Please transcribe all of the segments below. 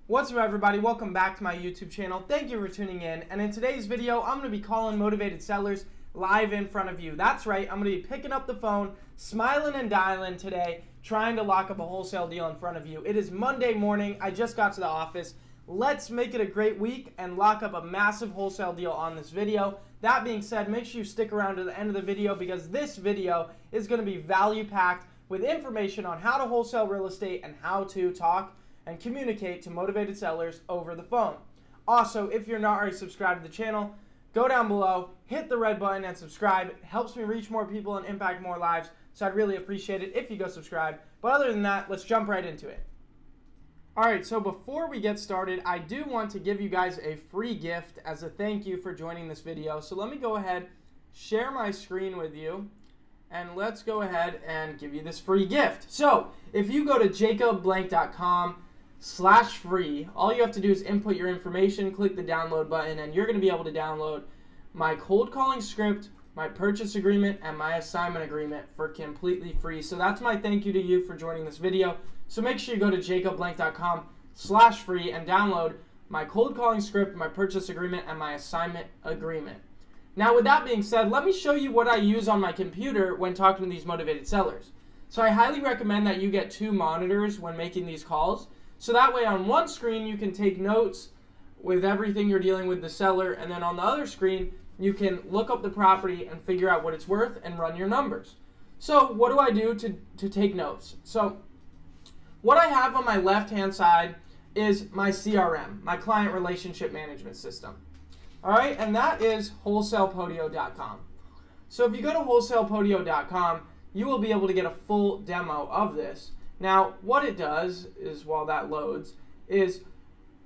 What's up, everybody? Welcome back to my YouTube channel. Thank you for tuning in. And in today's video, I'm going to be calling motivated sellers live in front of you. That's right. I'm going to be picking up the phone, smiling and dialing today, trying to lock up a wholesale deal in front of you. It is Monday morning. I just got to the office. Let's make it a great week and lock up a massive wholesale deal on this video. That being said, make sure you stick around to the end of the video because this video is going to be value-packed with information on how to wholesale real estate and how to talk and communicate to motivated sellers over the phone. Also, if you're not already subscribed to the channel, go down below, hit the red button and subscribe. It helps me reach more people and impact more lives, so I'd really appreciate it if you go subscribe. But other than that, let's jump right into it. Alright, so before we get started, I do want to give you guys a free gift as a thank you for joining this video. So let me go ahead, share my screen with you, and let's go ahead and give you this free gift. So if you go to jacobblank.com/free, all you have to do is input your information, click the download button, and you're going to be able to download my cold calling script, my purchase agreement, and my assignment agreement for completely free. So that's my thank you to you for joining this video. So make sure you go to jacobblank.com/free and download my cold calling script, my purchase agreement, and my assignment agreement. Now, with that being said, let me show you what I use on my computer when talking to these motivated sellers. So I highly recommend that you get 2 monitors when making these calls. So that way on one screen you can take notes with everything you're dealing with the seller, and then on the other screen you can look up the property and figure out what it's worth and run your numbers. So what do I do to take notes? So what I have on my left hand side is my CRM, my client relationship management system. Alright, and that is WHOLESALEPODIO.com. So if you go to WHOLESALEPODIO.com, you will be able to get a full demo of this. Now, what it does is, while that loads, is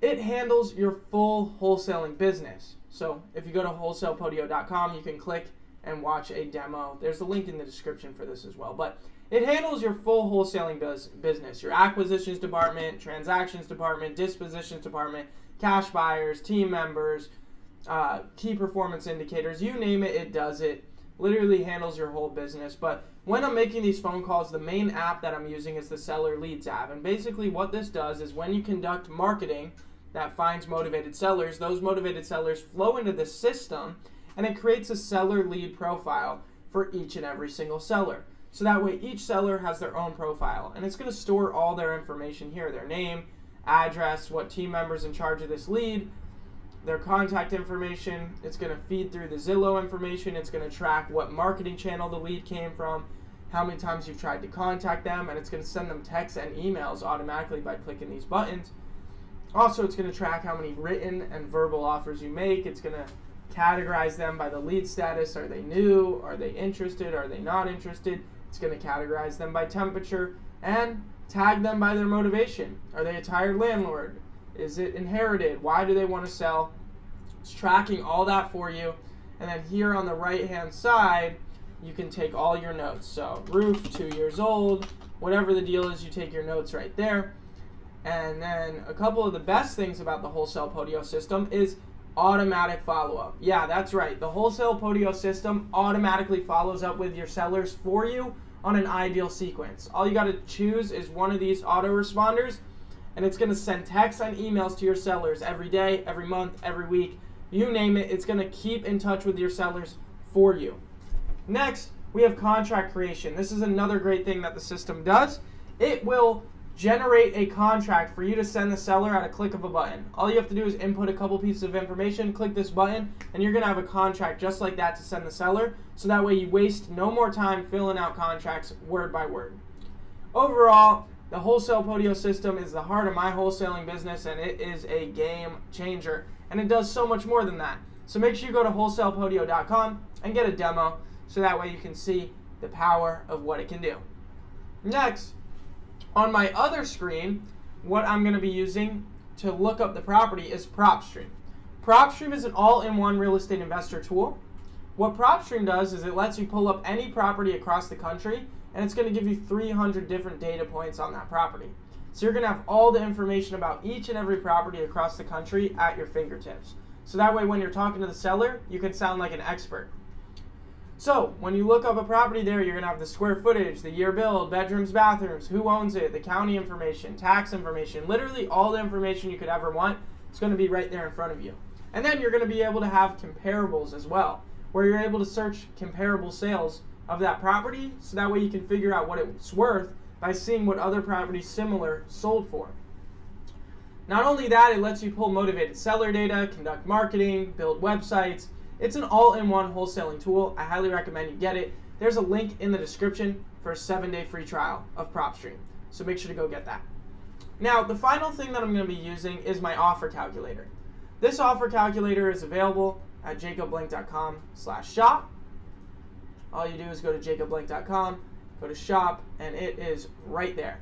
it handles your full wholesaling business. So if you go to WHOLESALEPODIO.com, you can click and watch a demo. There's a link in the description for this as well. But it handles your full wholesaling business, your acquisitions department, transactions department, dispositions department, cash buyers, team members, key performance indicators, you name it, it does it. Literally handles your whole business. But when I'm making these phone calls, the main app that I'm using is the Seller Leads app. And basically what this does is when you conduct marketing that finds motivated sellers, those motivated sellers flow into the system and it creates a seller lead profile for each and every single seller. So that way each seller has their own profile, and it's going to store all their information here, their name, address, what team member's in charge of this lead, their contact information. It's going to feed through the Zillow information. It's going to track what marketing channel the lead came from, how many times you've tried to contact them, and it's going to send them texts and emails automatically by clicking these buttons. Also, it's going to track how many written and verbal offers you make. It's going to categorize them by the lead status. Are they new? Are they interested? Are they not interested? It's going to categorize them by temperature and tag them by their motivation. Are they a tired landlord? Is it inherited? Why do they want to sell? It's tracking all that for you. And then here on the right hand side, you can take all your notes. So roof, 2 years old, whatever the deal is, you take your notes right there. And then a couple of the best things about the Wholesale Podio system is automatic follow-up. Yeah, that's right. The Wholesale Podio system automatically follows up with your sellers for you on an ideal sequence. All you got to choose is one of these autoresponders, and it's going to send texts and emails to your sellers every day, every month, every week. You name it, it's going to keep in touch with your sellers for you. Next, we have contract creation. This is another great thing that the system does. It will generate a contract for you to send the seller at a click of a button. All you have to do is input a couple pieces of information, click this button, and you're going to have a contract just like that to send the seller. So that way you waste no more time filling out contracts word by word. Overall, the Wholesale Podio system is the heart of my wholesaling business, and it is a game changer. And it does so much more than that. So make sure you go to WHOLESALEPODIO.com and get a demo so that way you can see the power of what it can do. Next, on my other screen, what I'm going to be using to look up the property is PropStream. PropStream is an all-in-one real estate investor tool. What PropStream does is it lets you pull up any property across the country, and it's going to give you 300 different data points on that property. So you're going to have all the information about each and every property across the country at your fingertips. So that way when you're talking to the seller, you can sound like an expert. So when you look up a property there, you're going to have the square footage, the year build, bedrooms, bathrooms, who owns it, the county information, tax information, literally all the information you could ever want. It's going to be right there in front of you. And then you're going to be able to have comparables as well, where you're able to search comparable sales of that property, so that way you can figure out what it's worth by seeing what other properties similar sold for. Not only that, it lets you pull motivated seller data, conduct marketing, build websites. It's an all-in-one wholesaling tool. I highly recommend you get it. There's a link in the description for a 7-day free trial of PropStream, so make sure to go get that. Now, the final thing that I'm going to be using is my offer calculator. This offer calculator is available at jacobblink.com/shop. All you do is go to jacobblink.com, go to shop, and it is right there.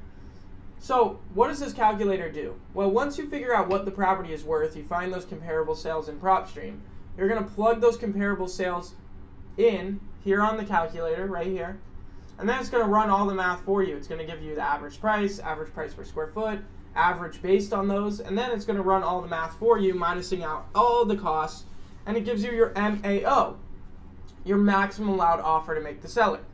So what does this calculator do? Well, once you figure out what the property is worth, you find those comparable sales in PropStream. You're going to plug those comparable sales in here on the calculator right here, and then it's going to run all the math for you. It's going to give you the average price per square foot, average based on those, and then it's going to run all the math for you, minusing out all the costs, and it gives you your MAO, your maximum allowed offer to make the seller,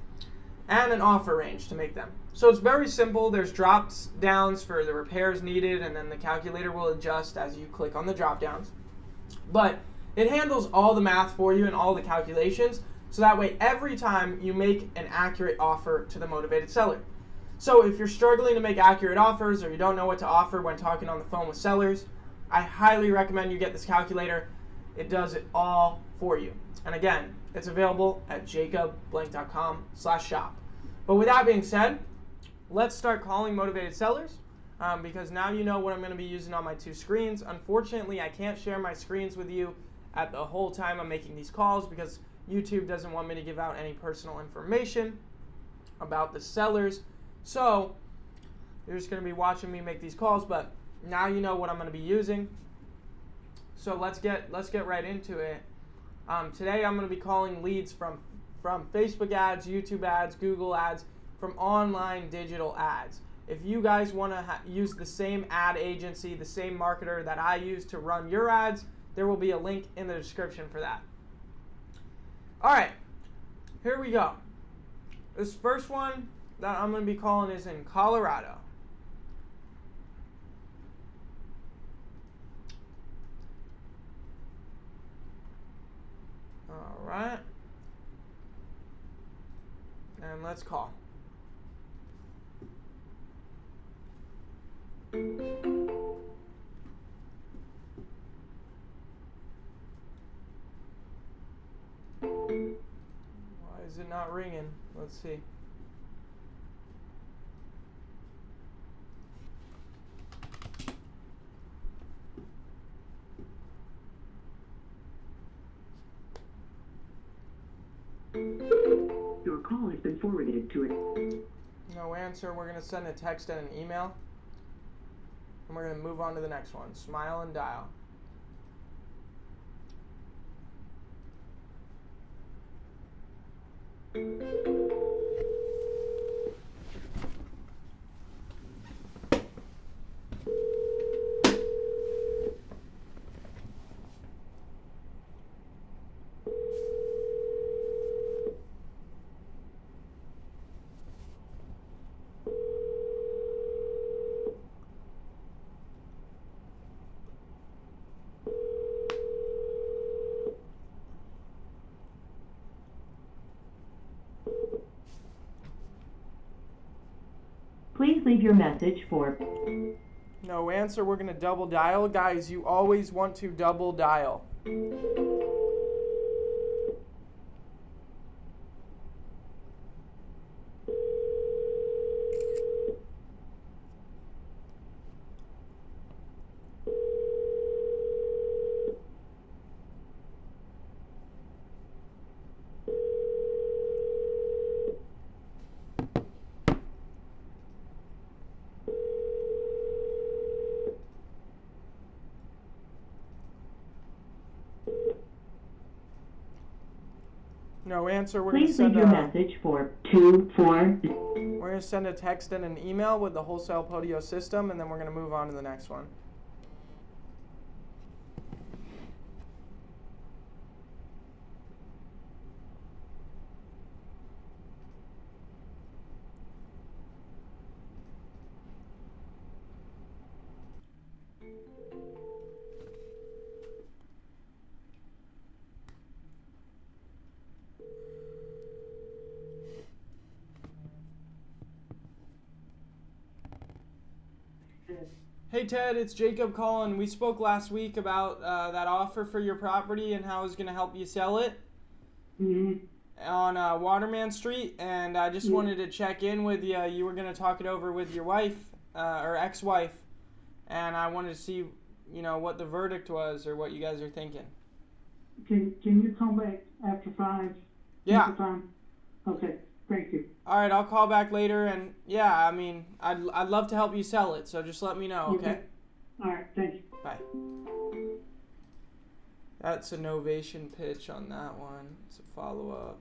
and an offer range to make them. So it's very simple. There's drop downs for the repairs needed, and then the calculator will adjust as you click on the drop downs. But it handles all the math for you and all the calculations, so that way every time you make an accurate offer to the motivated seller. So if you're struggling to make accurate offers, or you don't know what to offer when talking on the phone with sellers, I highly recommend you get this calculator. It does it all for you. And again, it's available at jacobblink.com/shop. But with that being said, let's start calling motivated sellers, because now you know what I'm going to be using on my two screens. Unfortunately, I can't share my screens with you at the whole time I'm making these calls, because YouTube doesn't want me to give out any personal information about the sellers. So you're just going to be watching me make these calls, but now you know what I'm going to be using. So let's get right into it. Today I'm going to be calling leads from Facebook ads, YouTube ads, Google ads, from online digital ads. If you guys want to use the same ad agency, the same marketer that I use to run your ads, there will be a link in the description for that. All right, here we go. This first one that I'm going to be calling is in Colorado. All right. And let's call. Why is it not ringing? Let's see. Your call has been forwarded to it. No answer. We're going to send a text and an email. And we're going to move on to the next one. Smile and dial. Please leave your message for... No answer. We're going to double dial. Guys, you always want to double dial. No answer. We're going to Please send leave your message for 24... We're going to send a text and an email with the Wholesale Podio system, and then we're going to move on to the next one. Hey Ted, it's Jacob calling. We spoke last week about that offer for your property and how I was going to help you sell it on Waterman Street, and I just wanted to check in with you. You were going to talk it over with your wife or ex-wife, and I wanted to see, what the verdict was or what you guys are thinking. Can you come back after 5? Yeah. Time? Okay, thank you. All right, I'll call back later, and yeah, I mean, I'd love to help you sell it, so just let me know, okay? All right, thank you. Bye. That's a novation pitch on that one. It's a follow-up.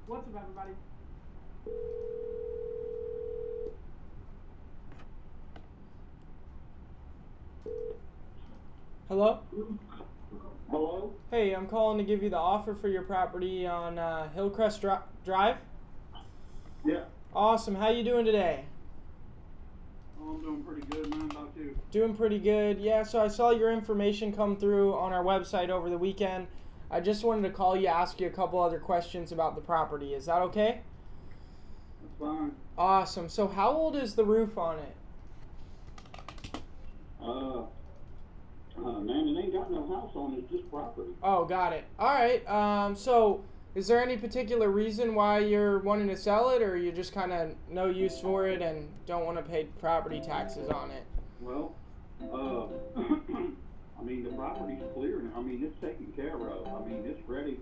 What's up, everybody? Hello? Hello? Hey, I'm calling to give you the offer for your property on Hillcrest Drive. Yeah. Awesome. How you doing today? Oh, I'm doing pretty good, man. How about you? Doing pretty good. Yeah, so I saw your information come through on our website over the weekend. I just wanted to call you, ask you a couple other questions about the property. Is that okay? That's fine. Awesome. So how old is the roof on it? Man, it ain't got no house on it. It's just property. Oh, got it. All right. So is there any particular reason why you're wanting to sell it, or you just kind of no use for it and don't want to pay property taxes on it? Well, I mean, the property's clear. I mean, it's taken care of. I mean, it's ready.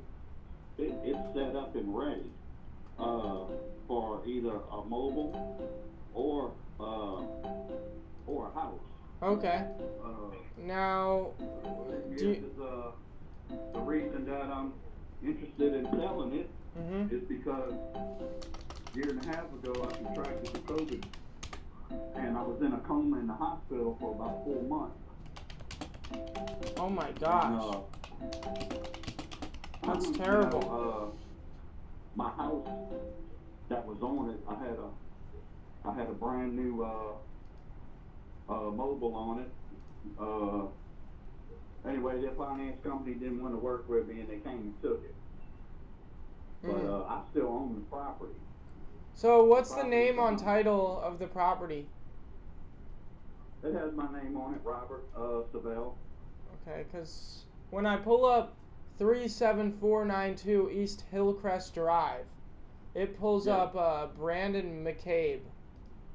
It's set up and ready for either a mobile or a house. Okay. Now, the reason that I'm interested in selling it is because a year and a half ago I contracted the COVID, and I was in a coma in the hospital for about 4 months. Oh my gosh. And, that's terrible. My house that was on it, I had a brand new mobile on it. Anyway, their finance company didn't want to work with me, and they came and took it. But I still own the property. So what's the name on title of the property? It has my name on it, Robert Savell. Okay, because when I pull up 37492 East Hillcrest Drive, it pulls up Brandon McCabe.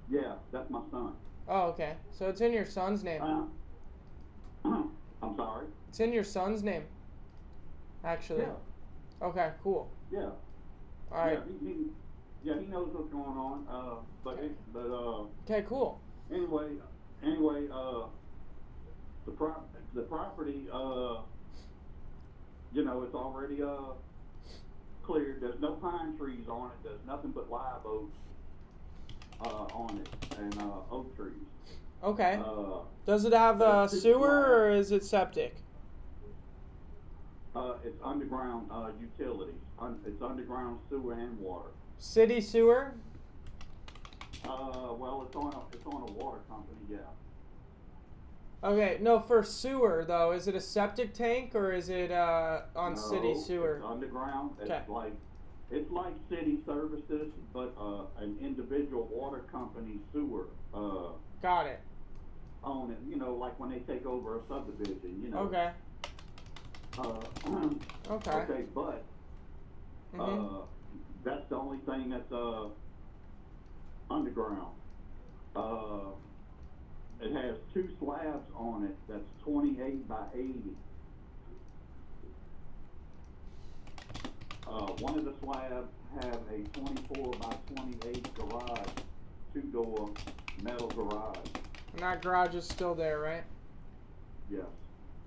Yeah, that's my son. Oh, okay. So it's in your son's name. I'm sorry? It's in your son's name, actually. Yeah. Okay, cool. Yeah. All right. Yeah, he knows what's going on. Okay, cool. Anyway, the property, it's already cleared. There's no pine trees on it. There's nothing but live oaks on it, and oak trees. Okay. Does it have sewer or is it septic? It's underground utilities. It's underground sewer and water. City sewer? Well, it's on a water company, yeah. Okay, no, for sewer though, is it a septic tank or is it on city sewer? It's underground. Okay. It's like city services, but an individual water company sewer. Got it. On it, like when they take over a subdivision, Okay. Okay. Okay, but that's the only thing that's underground. It has 2 slabs on it that's 28 by 80. One of the slabs have a 24 by 28 garage, 2-door metal garage. And that garage is still there, right? Yes.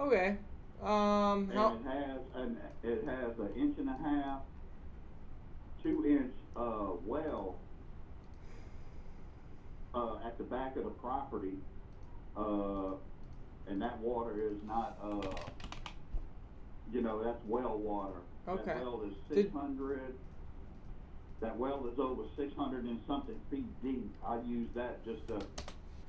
Okay. And it has an 1.5 2-inch well at the back of the property, and that water is not, that's well water. Okay. That well is 600. That well is over 600 and something feet deep. I use that just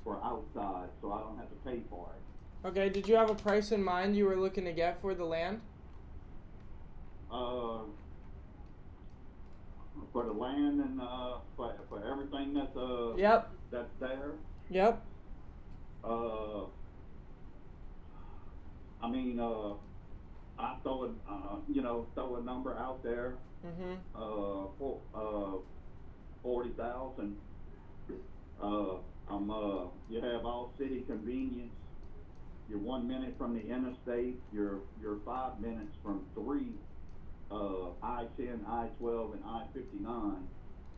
for outside, so I don't have to pay for it. Okay, did you have a price in mind you were looking to get for the land? For the land and for everything that's Yep. that's there. Yep. I mean, I throw a number out there. Mm-hmm. 40,000. You have all city convenience. You're 1 minute from the interstate. You're 5 minutes from 3 I-10, I-12, and I-59.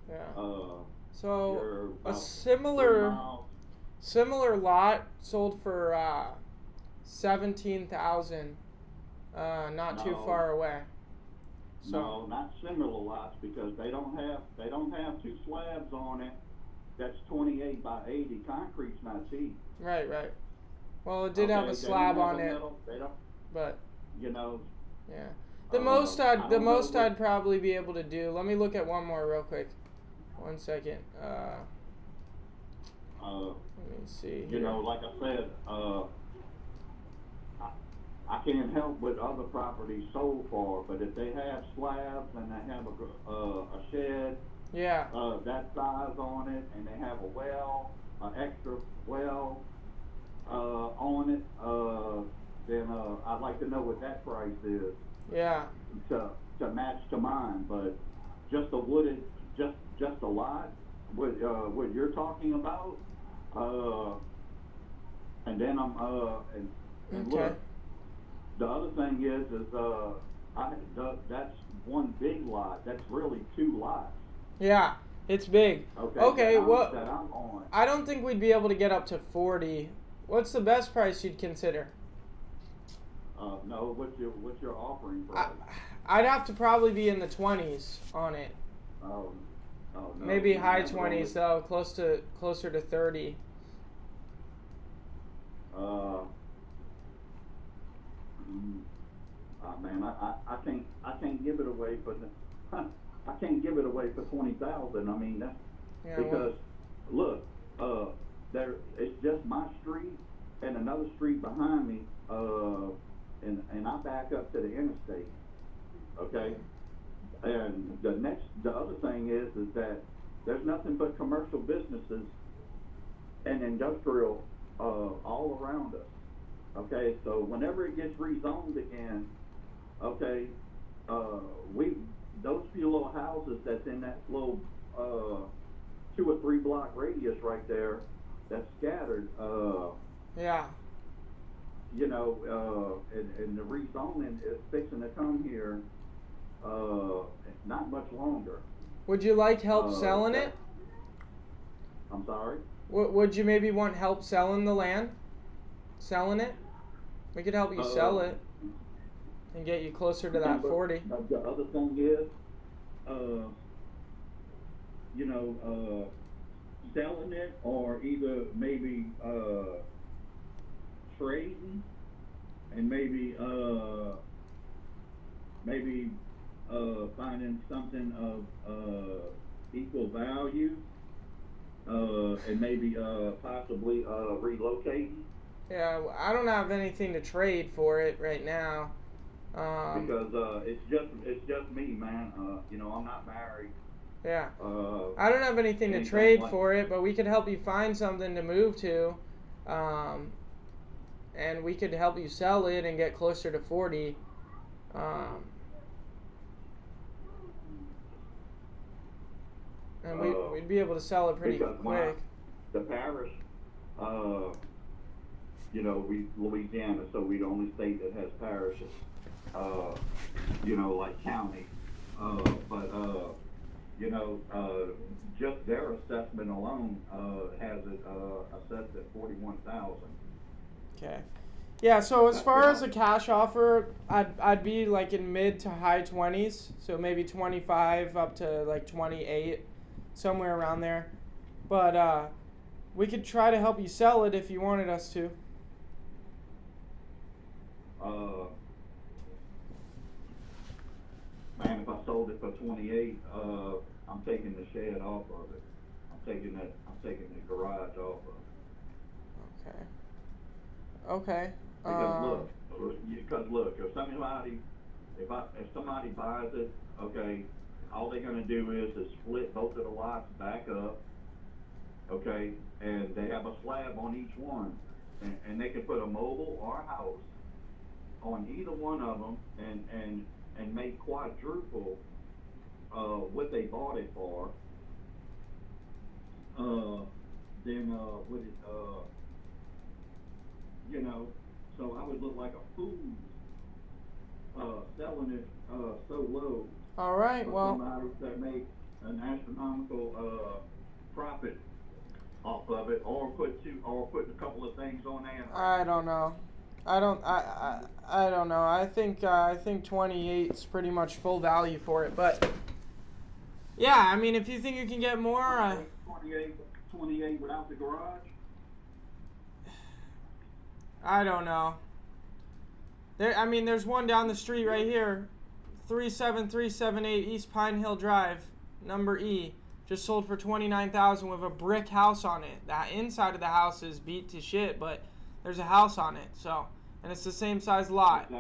Yeah. So So a 3 similar miles. lot sold for 17,000, not too No. far away. So No, not similar lots, because they don't have 2 slabs on it. That's 28 by 80. Concrete's not cheap. right. Well, it did have Okay, a they slab don't have on a it, metal, they don't, but yeah. The I most don't know what- I'd probably be able to do. Let me look at one more real quick. 1 second. Let me see. Here. like I said, I can't help with other properties sold for, but if they have slabs and they have a shed, Yeah. that size on it, and they have a well, an extra well, on it, then, I'd like to know what that price is Yeah. to match to mine, but just a wooded, just a lot, what you're talking about, and then and Okay. look, the other thing is that's one big lot. That's really 2 lots. Yeah. It's big. Okay. Well, that I'm on. I don't think we'd be able to get up to 40. What's the best price you'd consider? No, what's your offering price? I'd have to probably be in the 20s on it. Oh, no. Maybe high I'm 20s though, closer to 30. Man, I can't give it away for I can't give it away for 20,000. I mean, that's Yeah. because look, it's just my street and another street behind me, and I back up to the interstate. Okay, and the other thing is that there's nothing but commercial businesses and industrial all around us. Okay, so whenever it gets rezoned again, okay, those few little houses that's in that little 2 or 3 block radius right there, that's scattered, Yeah. and the rezoning is fixing to come here, not much longer. Would you like help selling it? I'm sorry? Would you maybe want help selling the land? Selling it? We could help you sell it and get you closer to that 40. The other thing is, selling it, or either maybe trading, and maybe finding something of equal value, and maybe possibly relocating. Yeah, I don't have anything to trade for it right now. Because it's just me, man. I'm not married. Yeah. I don't have anything to anything trade like- for it, but we could help you find something to move to. And we could help you sell it and get closer to 40. And we'd be able to sell it pretty because quick. The parish, Louisiana, so we the only state that has parishes, like county, but just their assessment alone has it assessed at 41,000. Okay. Yeah, so as That's far what as a cash offer, I'd be like in mid to high 20s, so maybe 25 up to like 28, somewhere around there. But we could try to help you sell it if you wanted us to. Man, if I sold it for 28, I'm taking the shed off of it. I'm taking the garage off of it. Okay. Because look, if somebody buys it, okay, all they're gonna do is split both of the lots back up, okay, and they have a slab on each one, and they can put a mobile or a house on either one of them, and make quadruple what they bought it for. Then with it, you know, so I would look like a fool selling it so low. All right. For Well. somebody that makes an astronomical profit off of it, or putting a couple of things on there. I don't know. I don't know. I think 28 is pretty much full value for it, but yeah, I mean, if you think you can get more, 28 without the garage. I don't know. There's one down the street right here, 37378 East Pine Hill Drive, number E, just sold for $29,000 with a brick house on it. The inside of the house is beat to shit, but there's a house on it, so, and it's the same size lot.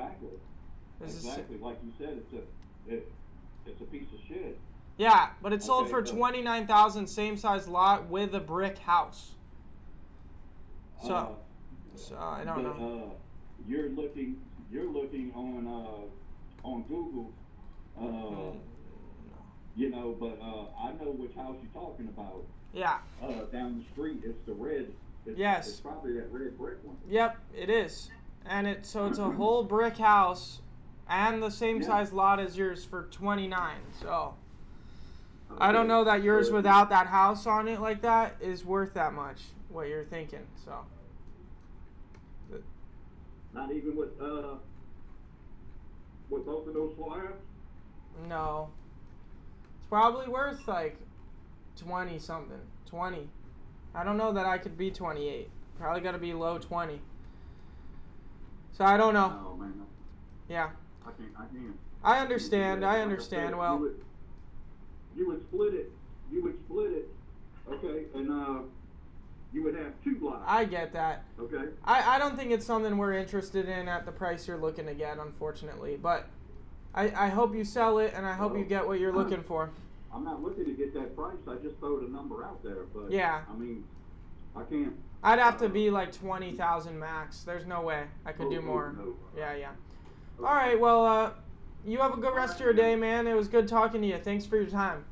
Exactly. Like you said, it's a piece of shit. Yeah, but it sold for so- $29,000, same size lot with a brick house. So I don't know. You're looking on Google, you know, but I know which house you're talking about. Yeah. Down the street, it's the red. Yes. It's probably that red brick one. Yep, it is. And it's a whole brick house and the same size lot as yours for 29. So I don't know that yours without that house on it like that is worth that much, what you're thinking. So Not even with both of those slabs? no. It's probably worth like 20 something. 20. I don't know that I could be 28. Probably got to be low 20. So I don't know. Oh man. Yeah. I can't. I understand. Like I said, understand. Well, you would split it, okay, and you would have two lots. I get that. Okay. I don't think it's something we're interested in at the price you're looking to get, unfortunately. But I hope you sell it, and I hope you get what you're looking for. I'm not looking to get that price. I just throwed a number out there, but Yeah. I mean, I can't. I'd have to be like 20,000 max. There's no way I could do more. No. Yeah. All right. Well, you have a good rest of your day, man. It was good talking to you. Thanks for your time.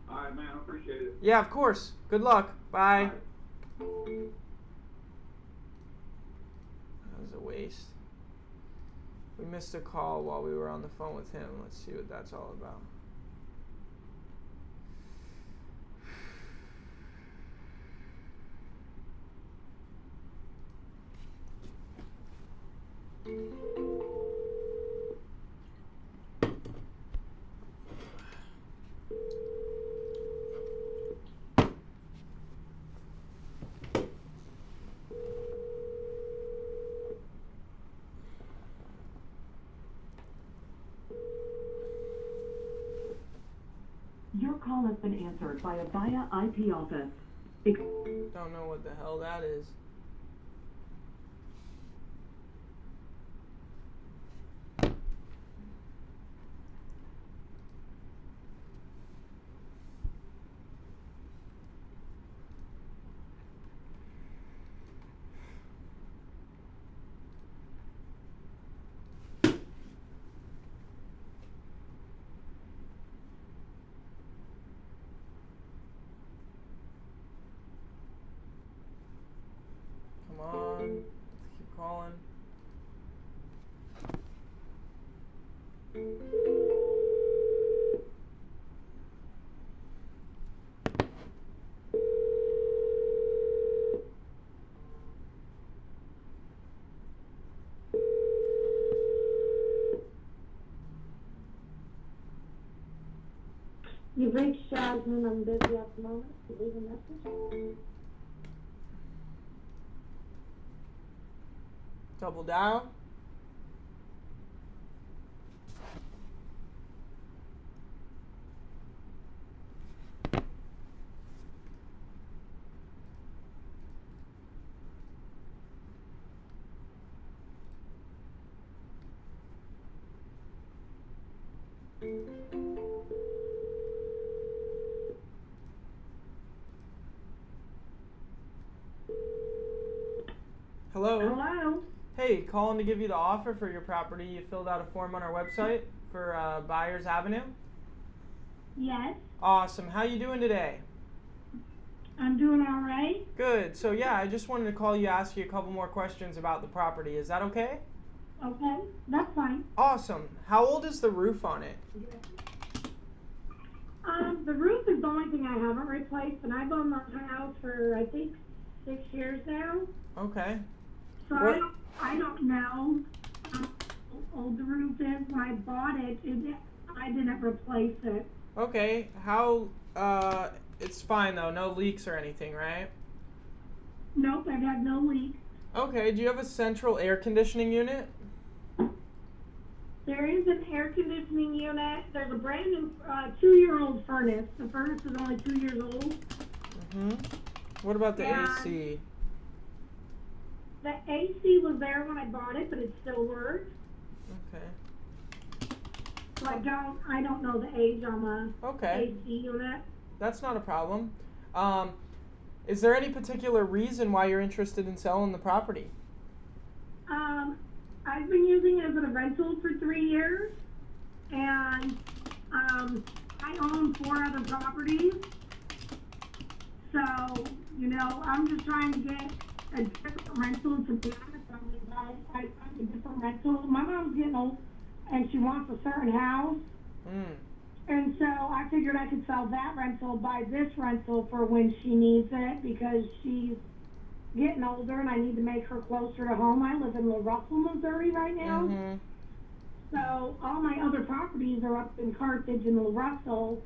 All right, man. I appreciate it. Yeah, of course. Good luck. Bye. All right. That was a waste. We missed a call while we were on the phone with him. Let's see what that's all about. Your call has been answered by a via IP office. Don't know what the hell that is. reached Jasmine. I'm busy at the moment. Leave a message. Double dial. Hello. Hello? Hey, calling to give you the offer for your property. You filled out a form on our website for Buyers Avenue. Yes, Awesome. How you doing today? I'm doing all right. Good. So yeah, I just wanted to call you, ask you a couple more questions about the property. Is that okay? Okay, that's fine. Awesome. How old is the roof on it? The roof is the only thing I haven't replaced, and I've owned the house for, I think, 6 years now. Okay. So What- I don't know how old the roof is. When I bought it, I didn't replace it. Okay. How? It's fine though. No leaks or anything, right? Nope, I've had no leaks. Okay. Do you have a central air conditioning unit? There is an air conditioning unit. There's a brand new 2-year-old furnace. The furnace is only 2 years old. What about the And- AC? The AC was there when I bought it, but it still works. Okay. So I don't know the age on the Okay. AC unit. That's not a problem. Is there any particular reason why you're interested in selling the property? I've been using it as a rental for 3 years, and I own 4 other properties. So, I'm just trying to get a different rental. To be honest, I find a different rental. My mom's getting old, and she wants a certain house. And so I figured I could sell that rental, buy this rental for when she needs it, because she's getting older and I need to make her closer to home. I live in Russell, Missouri right now. So all my other properties are up in Carthage and Russell,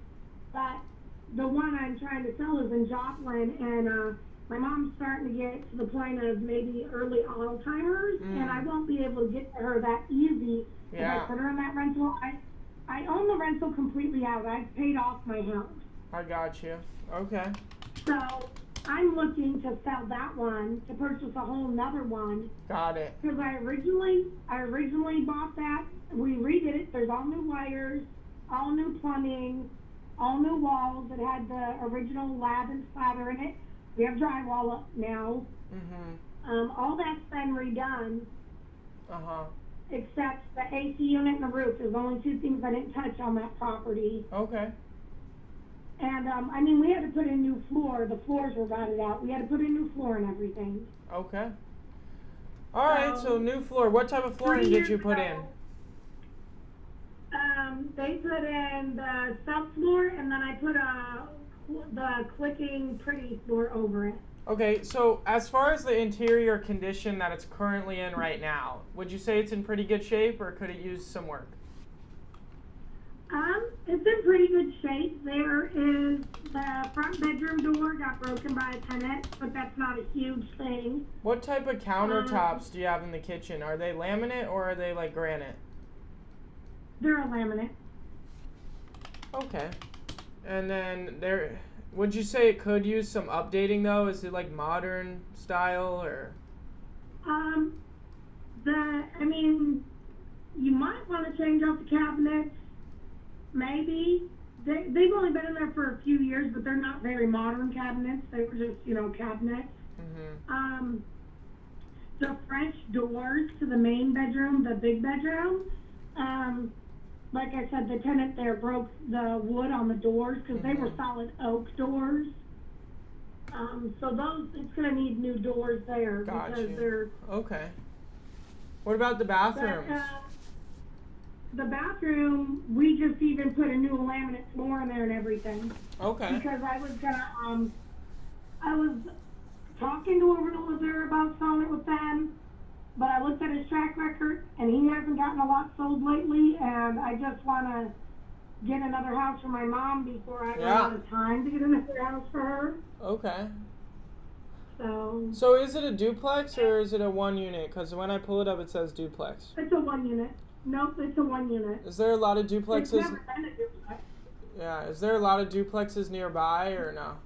but the one I'm trying to sell is in Joplin, and my mom's starting to get to the point of maybe early Alzheimer's, and I won't be able to get to her that easy if I put her in that rental. I own the rental completely out. I've paid off my house. I got you. Okay. So I'm looking to sell that one to purchase a whole nother one. Got it. Because I originally bought that. We redid it. There's all new wires, all new plumbing, all new walls. It had the original lab and splatter in it. We have drywall up now. All that's been redone. Except the AC unit and the roof. There's only 2 things I didn't touch on that property. Okay. And we had to put in new floor. The floors were rotted out. We had to put in new floor and everything. Okay. All right. So new floor. What type of flooring did you put in? They put in the subfloor, and then I put the clicking pretty floor over it. Okay. So as far as the interior condition that it's currently in right now, would you say it's in pretty good shape, or could it use some work? It's in pretty good shape. There is the front bedroom door got broken by a tenant, but that's not a huge thing. What type of countertops do you have in the kitchen? Are they laminate or are they like granite? They're a laminate. Okay. And then would you say it could use some updating though? Is it like modern style or? You might want to change out the cabinets. Maybe. They've only been in there for a few years, but they're not very modern cabinets. They were just, cabinets. The French doors to the main bedroom, the big bedroom, like I said, the tenant there broke the wood on the doors because they were solid oak doors. So it's going to need new doors there because they're... Okay. What about the bathrooms? The bathroom, we just even put a new laminate floor in there and everything. Okay. Because I was gonna, I was talking to a realtor about selling it with them, but I looked at his track record and he hasn't gotten a lot sold lately, and I just wanna get another house for my mom before I run Yeah. out of time to get another house for her. Okay. So So is it a duplex or is it a 1 unit? Because when I pull it up, it says duplex. it's a 1 unit. Nope, it's a 1 unit. Is there a lot of It's duplexes? never been a duplex. Yeah. Is there a lot of duplexes nearby or no?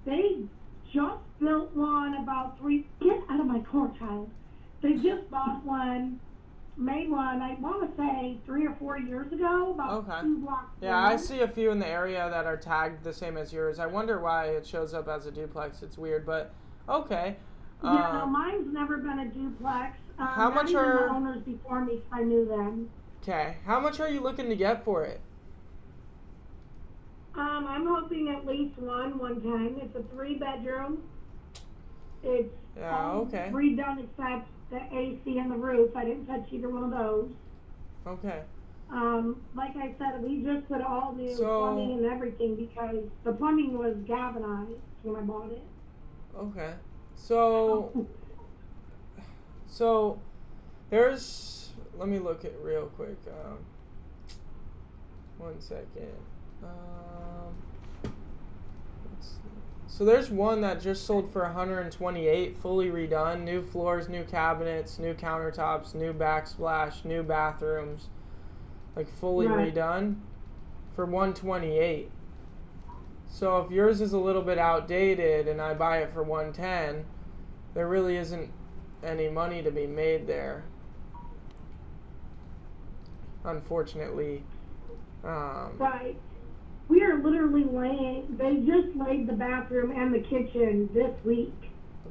They just built one about get out of my car, child. They just bought one, made one, I want to say 3 or 4 years ago, about Okay. 2 blocks Yeah, I away. see a few in the area that are tagged the same as yours. I wonder why it shows up as a duplex. It's weird, but okay. Yeah, no, mine's never been a duplex. How much not even are- the owners before me, I knew them. Okay. How much are you looking to get for it? I'm hoping at least 110. It's a 3-bedroom. It's Yeah, all okay. redone except the AC and the roof. I didn't touch either one of those. Okay. Like I said, we just put all new So- plumbing and everything because the plumbing was galvanized when I bought it. Okay. So there's, let me look at real quick. 1 second. Let's see. So there's one that just sold for 128, fully redone, new floors, new cabinets, new countertops, new backsplash, new bathrooms, like fully Right. redone for 128. So if yours is a little bit outdated and I buy it for 110, there really isn't any money to be made there. Unfortunately. Right. We are literally they just laid the bathroom and the kitchen this week.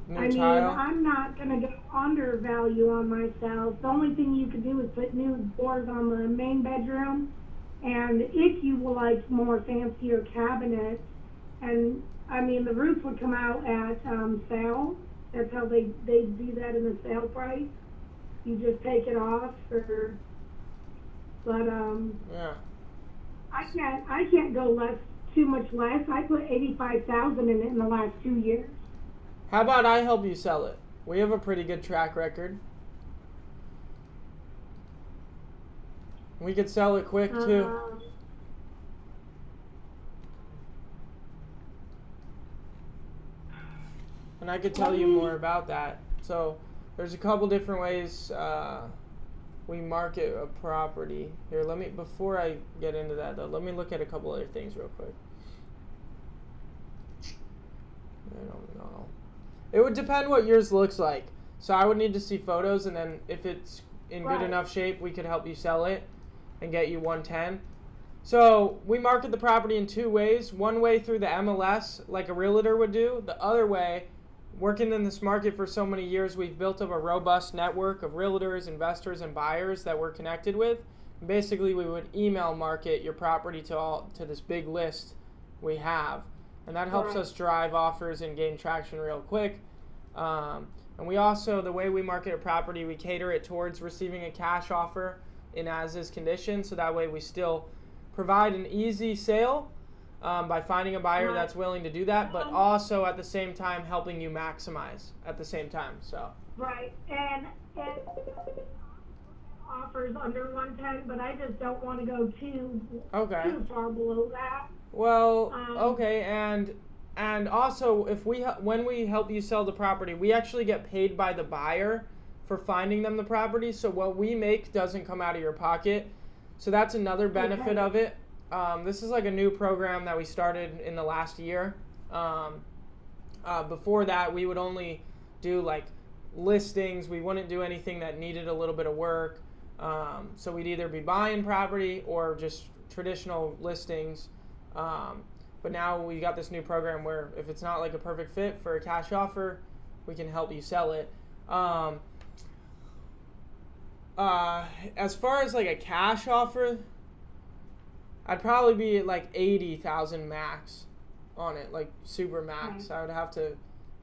New tile. I'm not going to go under value on myself. The only thing you could do is put new doors on the main bedroom. And if you would like more fancier cabinets, and the roof would come out at sale. That's how they do that in the sale price. You just take it off but Yeah. I can't go too much less. I put 85,000 in it in the last 2 years. How about I help you sell it? We have a pretty good track record. We could sell it quick too. And I could tell you more about that. So there's a couple different ways we market a property. Here, before I get into that though, let me look at a couple other things real quick. I don't know. It would depend what yours looks like. So I would need to see photos, and then if it's in good Right. enough shape, we could help you sell it and get you 110. So we market the property in 2 ways. One way through the MLS, like a realtor would do. The other way, working in this market for so many years, we've built up a robust network of realtors, investors, and buyers that we're connected with. And basically, we would email market your property to this big list we have. And that helps Right. us drive offers and gain traction real quick. And we also, the way we market a property, we cater it towards receiving a cash offer in as-is condition. So that way we still provide an easy sale by finding a buyer Right. that's willing to do that, but also at the same time helping you maximize at the same time. So Right, and offers under 110, but I just don't want to go too okay. far below that. Well, Um, okay, and also when we help you sell the property, we actually get paid by the buyer for finding them the property. So what we make doesn't come out of your pocket. So that's another benefit Okay. of it. This is like a new program that we started in the last year. Before that, we would only do like listings. We wouldn't do anything that needed a little bit of work. So we'd either be buying property or just traditional listings. But now we got this new program where if it's not like a perfect fit for a cash offer, we can help you sell it. As far as like a cash offer, I'd probably be at like 80,000 max on it, like super max. I would have to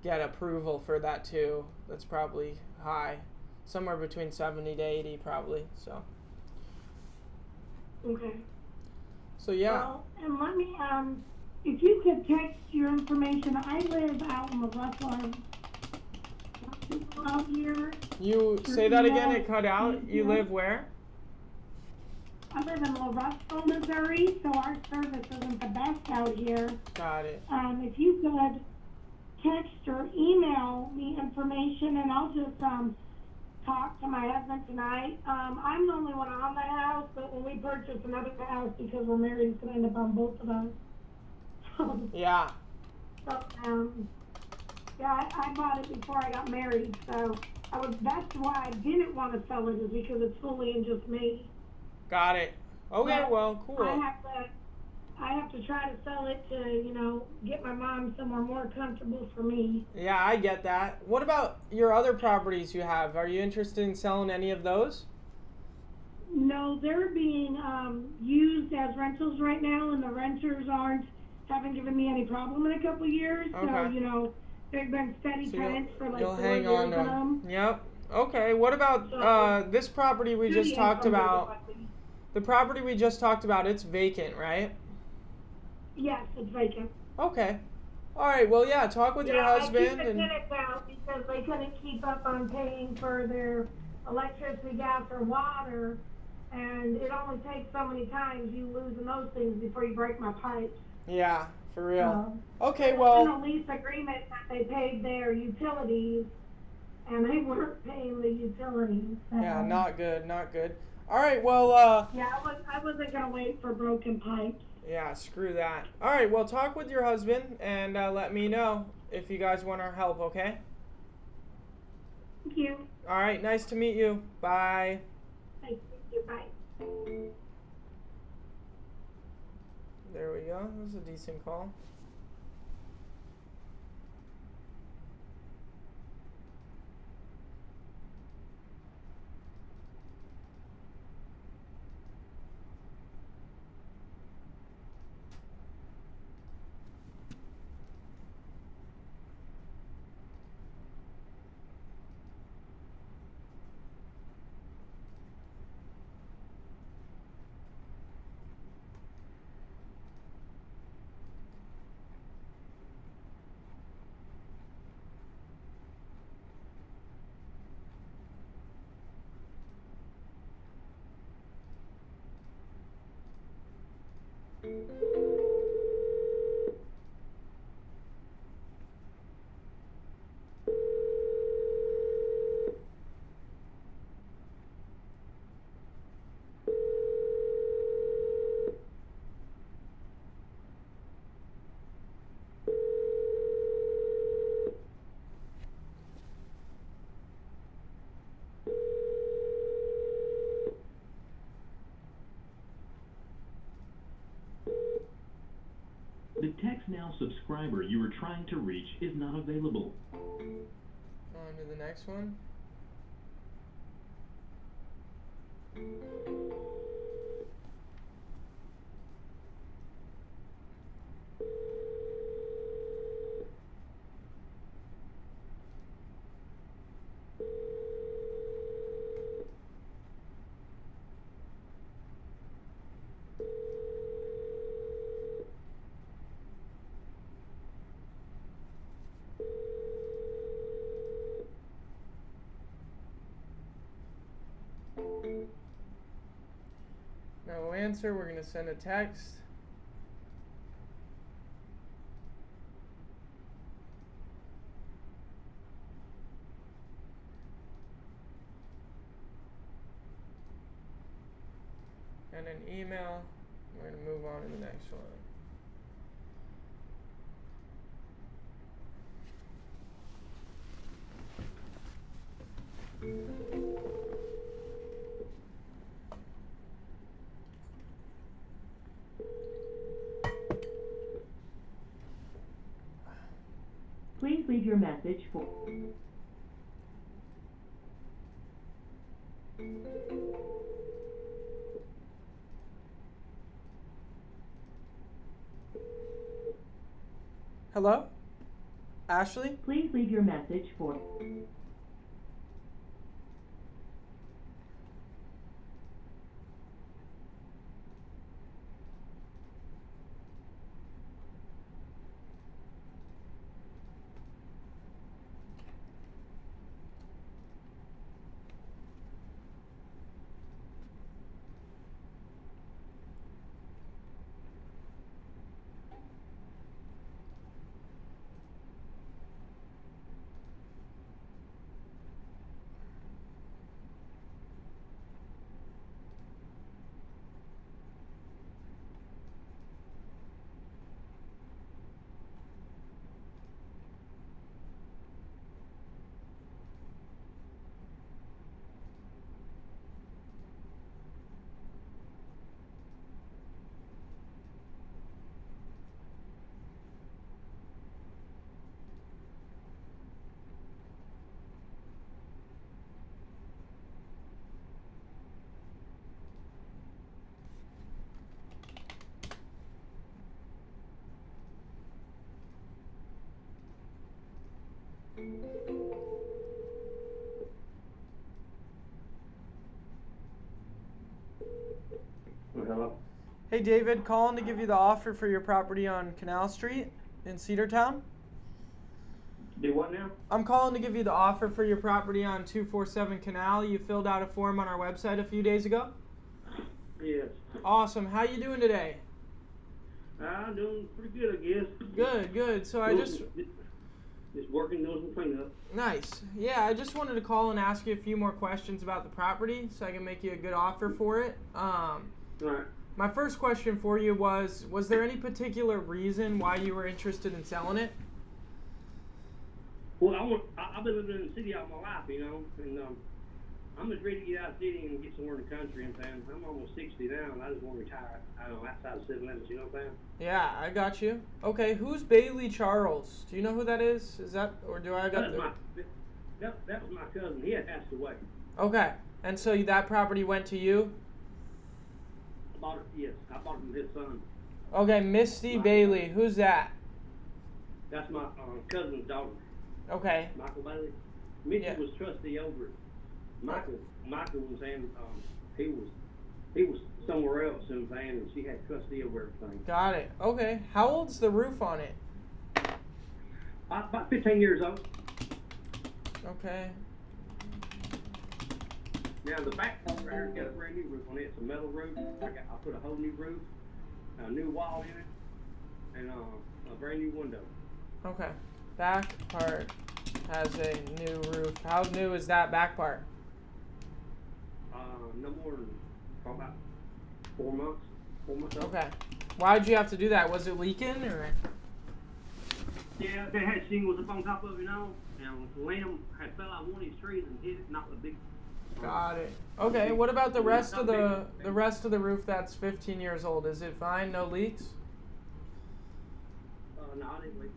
get approval for that too. That's probably high, somewhere between 70 to 80 probably. So Okay. yeah. Well, and let me, if you could text your information, I live out in the Russell out here. You say that again, it cut out. You live where? I live in Russell, Missouri, so our service isn't the best out here. Got it. If you could text or email me information, and I'll just talk to my husband tonight. I'm the only one on the house, but when we purchase another house, because we're married, it's going to end up on both of us. Yeah. So, yeah, I bought it before I got married, so that's why I didn't want to sell it, is because it's fully in just me. Got it. Okay, But well, cool. I have to try to sell it to, get my mom somewhere more comfortable for me. Yeah, I get that. What about your other properties you have? Are you interested in selling any of those? No, they're being used as rentals right now, and the renters haven't given me any problem in a couple years. Okay. So, they've been steady So tenants for like you'll 4 hang years on in to them. them. Yep. Okay. What about this property we just talked about? The property we just talked about, it's vacant, right? Yes, it's vacant. Okay. All right. Well, yeah. Talk with your husband. I keep the tenants out because they couldn't keep up on paying for their electricity, gas, or water, and it only takes so many times you losing those things before you break my pipes. Yeah, for real. Okay. In Well. a lease agreement that they paid their utilities, and they weren't paying the utilities. So. Yeah. Not good. Not good. All right. Well. Yeah, I wasn't gonna wait for broken pipes. Yeah, screw that. All right, well, talk with your husband and let me know if you guys want our help, okay? Thank you. All right, nice to meet you. Bye. Thank you. Bye. There we go. That was a decent call. The Text Now subscriber you were trying to reach is not available. On to the next one. No answer. We're going to send a text. And an email. We're going to move on to the next one. Please leave your message for... Hello? Ashley? Please leave your message for... Hello? Hey David, calling to give you the offer for your property on Canal Street in Cedartown. Do what now? I'm calling to give you the offer for your property on 247 Canal. You filled out a form on our website a few days ago. Yes. Awesome. How you doing today? I'm doing pretty good, I guess. Good, good. So I just working, doing some cleanup. nice. Yeah, I just wanted to call and ask you a few more questions about the property so I can make you a good offer for it. Right. My first question for you was there any particular reason why you were interested in selling it? Well, I've been living in the city all my life, you know, and I'm just ready to get out of the city and get somewhere in the country. And saying I'm almost 60 now, and I just want to retire. I don't know, outside of 7 limits, you know what I'm saying? Yeah, I got you. Okay, who's Bailey Charles? Do you know who that is? Is that, or do I got That was my cousin. He had passed away. Okay, and so that property went to you? I bought it. Yes, I bought it from his son. Okay, Misty Bailey. Who's that? That's my cousin's daughter. Okay. Michael Bailey. Mitchell Yeah. was trustee over it. Michael was saying he was somewhere else, you know what I'm saying, and she had trustee over everything. Got it. Okay. How old's the roof on it? About 15 years old. Okay. Now the back part right here got a brand new roof on it. It's a metal roof. I put a whole new roof, a new wall in it, and a brand new window. Okay. Back part has a new roof. How new is that back part? No more than probably about 4 months. 4 months old. Okay. Why'd you have to do that? Was it leaking or? Yeah, they had shingles up on top of it, you know, and Liam had fell out one of these trees and hit it, knocked the big. Got it. Okay. What about the rest of the roof that's 15 years old? Is it fine? No leaks? No, I didn't leak.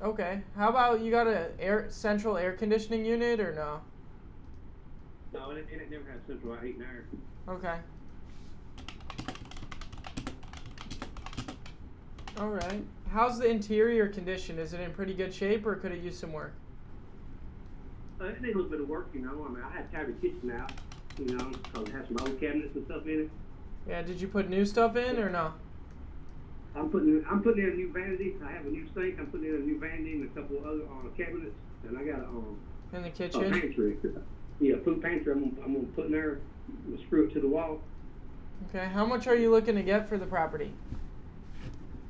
Okay. How about you got a central air conditioning unit or no? No, it never had central heat and air. Okay. All right. How's the interior condition? Is it in pretty good shape or could it use some work? It needs a little bit of work, you know. I mean, I had to carry the kitchen out, you know, because it has some old cabinets and stuff in it. Yeah. Did you put new stuff in or no? I'm putting in a new vanity. I have a new sink. I'm putting in a new vanity and a couple of other cabinets, and I got In the a kitchen? pantry. Yeah, food pantry. I'm gonna put in there and screw it to the wall. Okay. How much are you looking to get for the property?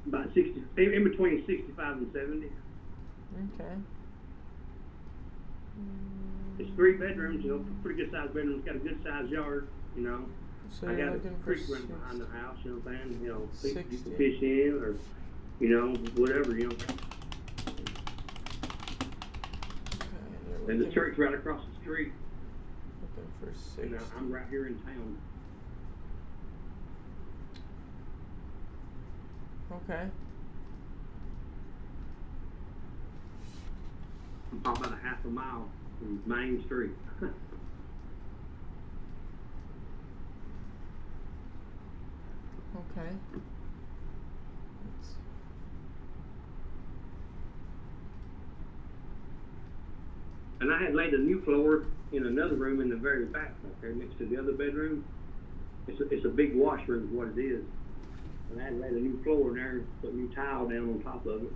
About 60, in between 65 and 70. Okay. It's 3 bedrooms, you know, pretty good sized bedrooms. Got a good sized yard, you know. So I you're got a looking for creek running behind the house, you know what I'm saying? You know, 60. you can fish in or, you know, whatever, you know. Okay, And the church right across the street. Looking for 60. And I'm right here in town. Okay. I'm probably about a half a mile from Main Street. Okay. And I had laid a new floor in another room in the very back there next to the other bedroom. It's a big washroom is what it is. And I had laid a new floor in there and put a new tile down on top of it.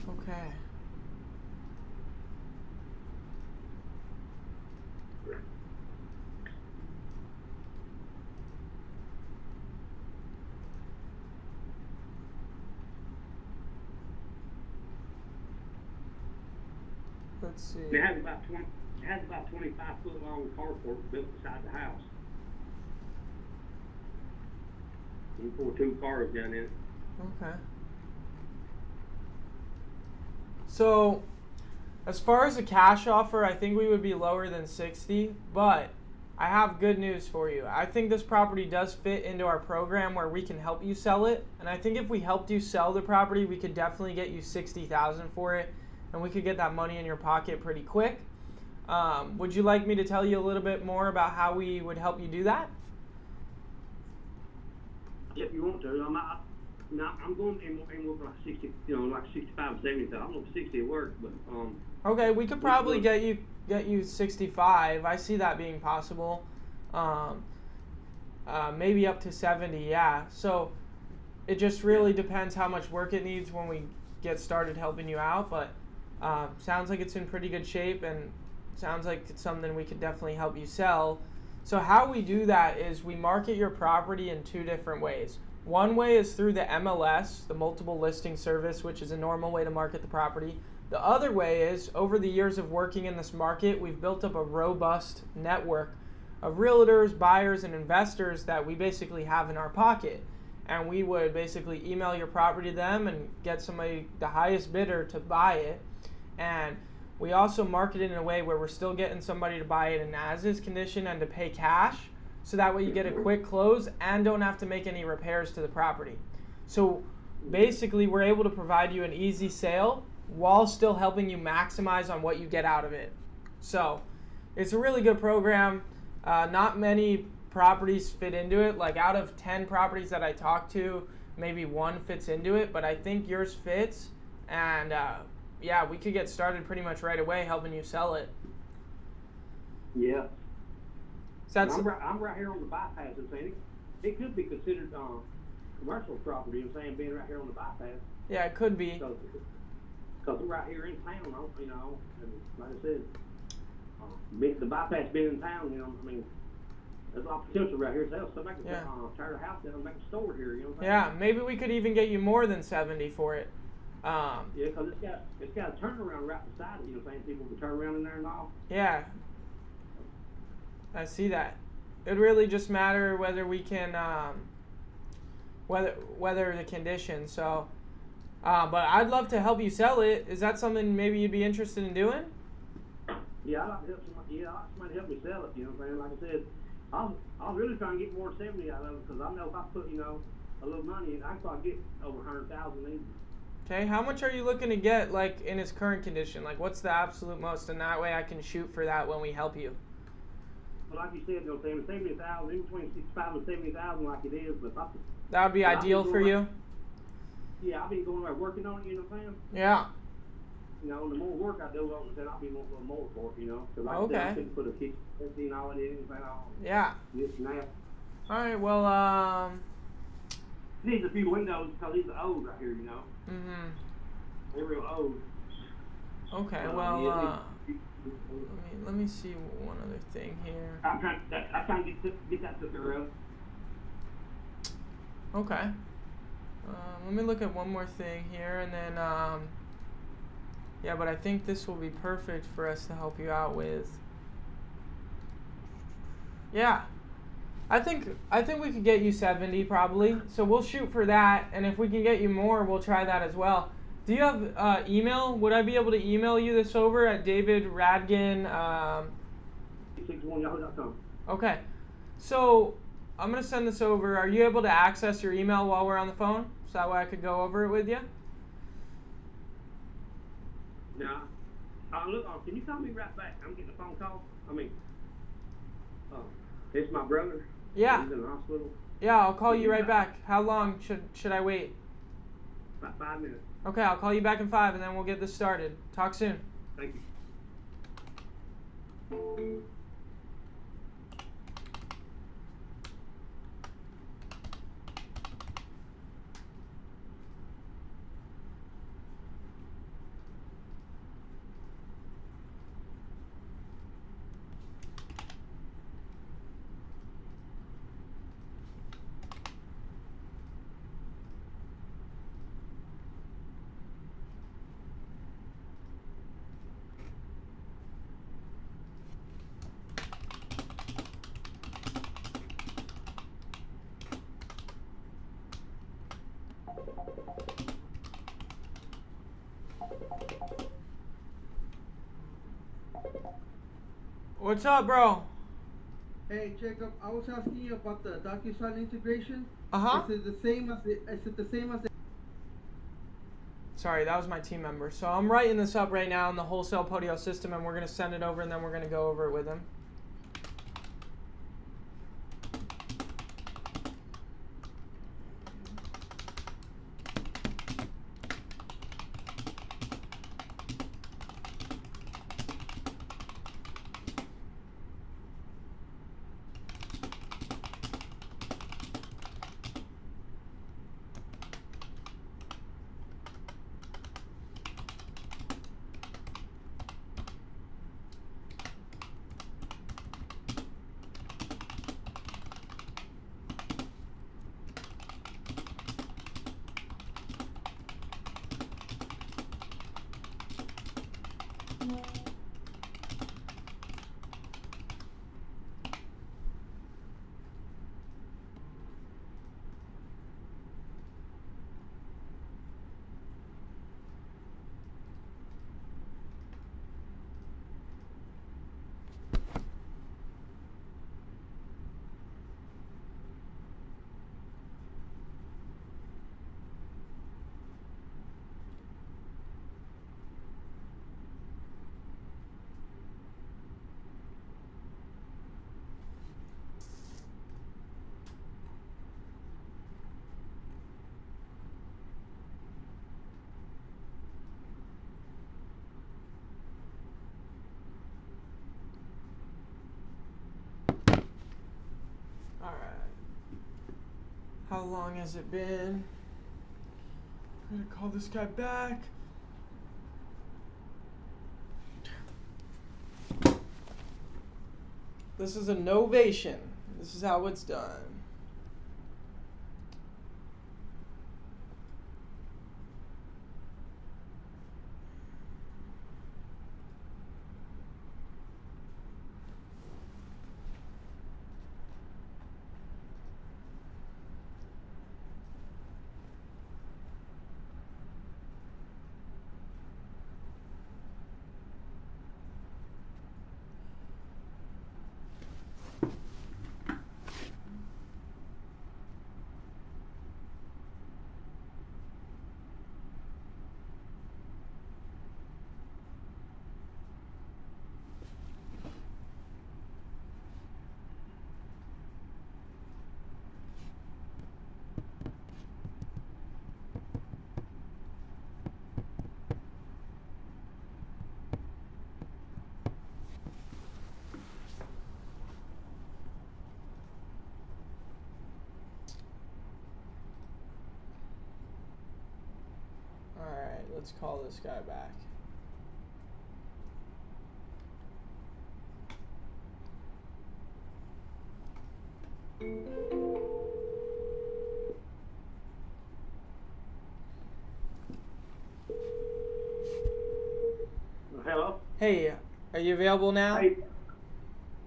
Okay. Let's see. It has about 25 foot long carport built beside the house. You can pour 2 cars down in it. Okay. So, as far as a cash offer, I think we would be lower than 60, but I have good news for you. I think this property does fit into our program where we can help you sell it, and I think if we helped you sell the property, we could definitely get you $60,000 for it, and we could get that money in your pocket pretty quick. Would you like me to tell you a little bit more about how we would help you do that? If you want to, No, I'm going anywhere from like 60, like 65, 70. So I don't know if 60 will work, but Okay, we could probably get you 65. I see that being possible. Maybe up to 70. Yeah. So it just really depends how much work it needs when we get started helping you out. But sounds like it's in pretty good shape, and sounds like it's something we could definitely help you sell. So how we do that is we market your property in two different ways. One way is through the MLS, the multiple listing service, which is a normal way to market the property. The other way is, over the years of working in this market, we've built up a robust network of realtors, buyers, and investors that we basically have in our pocket. And we would basically email your property to them and get somebody, the highest bidder, to buy it. And we also market it in a way where we're still getting somebody to buy it in as-is condition and to pay cash, so that way you get a quick close and don't have to make any repairs to the property. So basically, we're able to provide you an easy sale while still helping you maximize on what you get out of it. So it's a really good program. Not many properties fit into it. Like, out of 10 properties that I talked to, maybe one fits into it, but I think yours fits. And yeah, we could get started pretty much right away helping you sell it. yeah. So that's, I'm right here on the bypass. I'm saying it could be considered commercial property. I'm saying being right here on the bypass. yeah, it could be. Because we're right here in town, and like I said, the bypass being in town, I mean, there's a lot of potential right here. So somebody can tear the house down and make a store here. What I'm saying? Yeah, maybe we could even get you more than 70 for it. Yeah, because it's got a turnaround right beside it. Saying people can turn around in there and all. Yeah, I see that. It'd really just matter whether we can, whether the condition. So, but I'd love to help you sell it. Is that something maybe you'd be interested in doing? Yeah, I'd like to help somebody. Yeah, I'd like somebody to help me sell it. What I'm saying? Like I said, I was really trying to get more than 70 out of it, because I know if I put a little money in, I can probably get over 100,000 easy. Okay, how much are you looking to get, like, in its current condition? Like, what's the absolute most? And that way I can shoot for that when we help you. Well, like you said, 70,000, in between 65 and 70,000, like it is. But That would be ideal for you? Yeah, I've been going around working on it. You know what I'm saying? Yeah. The more work I do on it, then I'll be wanting a little more for it. Because like Okay. I said, I couldn't put a kitchen and all it in, Yeah. this and that. All right. Well, It needs a few windows because these are old right here. Mhm. They're real old. Okay. Well, let me see one other thing here. I'm trying to get that took care of. Okay. Let me look at one more thing here, and then yeah, but I think this will be perfect for us to help you out with. Yeah. I think we could get you 70 probably. So we'll shoot for that, and if we can get you more, we'll try that as well. Do you have email? Would I be able to email you this over at David Radgan? 61yahoo.com. Okay. So I'm gonna send this over. Are you able to access your email while we're on the phone? So that way I could go over it with you? Now, look, can you call me right back? I'm getting a phone call. It's my brother. Yeah. He's in the hospital. Yeah, I'll call you right back. How long should I wait? About 5 minutes. Okay, I'll call you back in 5, and then we'll get this started. Talk soon. Thank you. What's up, bro? Hey Jacob, I was asking you about the DocuSign integration. Uh-huh. Is it the same as Sorry, that was my team member. So I'm writing this up right now in the wholesale Podio system, and we're going to send it over, and then we're going to go over it with him. long has it been? I'm gonna call this guy back. This is a novation. This is how it's done. Alright, let's call this guy back. Hello? Hey, are you available now? Hey.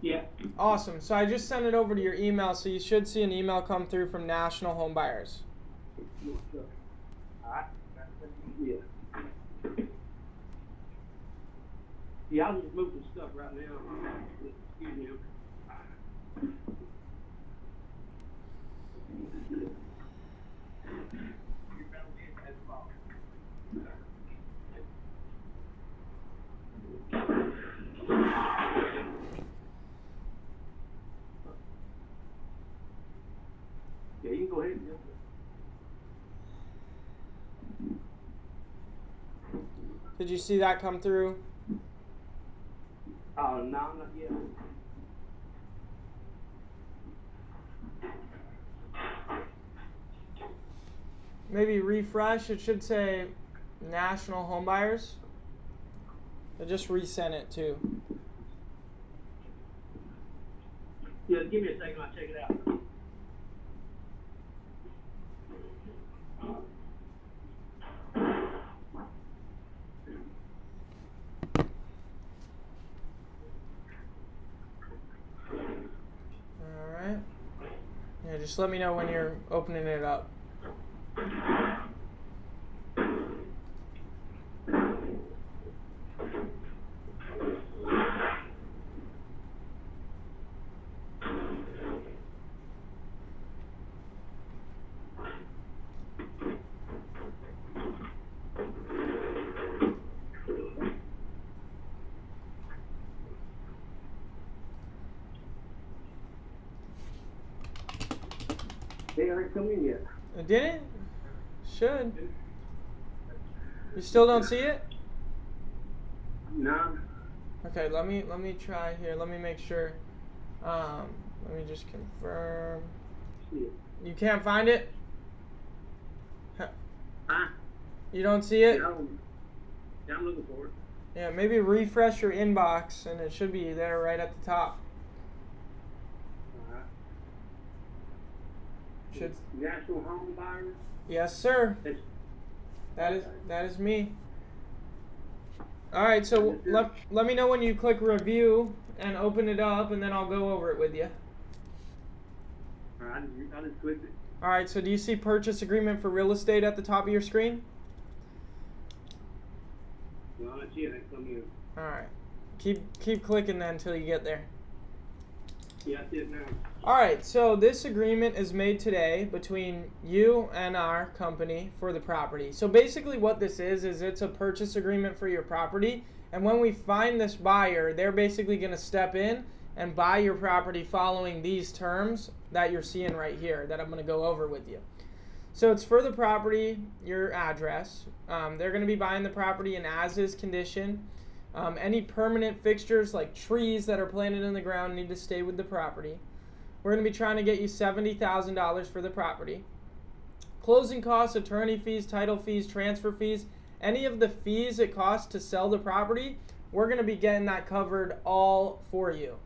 Yeah. Awesome. So I just sent it over to your email, so you should see an email come through from National Home Buyers. Alright. Yeah. Yeah, I'll just move the stuff right now. Excuse me. Yeah, you can go ahead. Did you see that come through? Oh, no, not yet. Maybe refresh. It should say National Home Buyers. I just resent it too. Yeah, give me a second, I'll check it out. Alright. Yeah, just let me know when you're opening it up. They aren't come in yet. It didn't? Should. You still don't see it? No. Okay, let me try here. Let me make sure. Let me just confirm. See it. You can't find it? Huh? You don't see it? Yeah, I'm looking for it. Yeah, maybe refresh your inbox and it should be there right at the top. Alright. Should. National Home Buyers? Yes, sir. It's, That is me. All right, so let me know when you click review and open it up, and then I'll go over it with you. alright, I just clicked it. All right, so do you see purchase agreement for real estate at the top of your screen? No, I don't see it. I come in. All right, keep clicking then until you get there. Yeah, I see it now. All right, so this agreement is made today between you and our company for the property. So basically what this is it's a purchase agreement for your property, and when we find this buyer, they're basically going to step in and buy your property following these terms that you're seeing right here that I'm going to go over with you. So it's for the property, your address. They're going to be buying the property in as-is condition. Any permanent fixtures like trees that are planted in the ground need to stay with the property. We're going to be trying to get you $70,000 for the property. closing costs, attorney fees, title fees, transfer fees, any of the fees it costs to sell the property, we're going to be getting that covered all for you.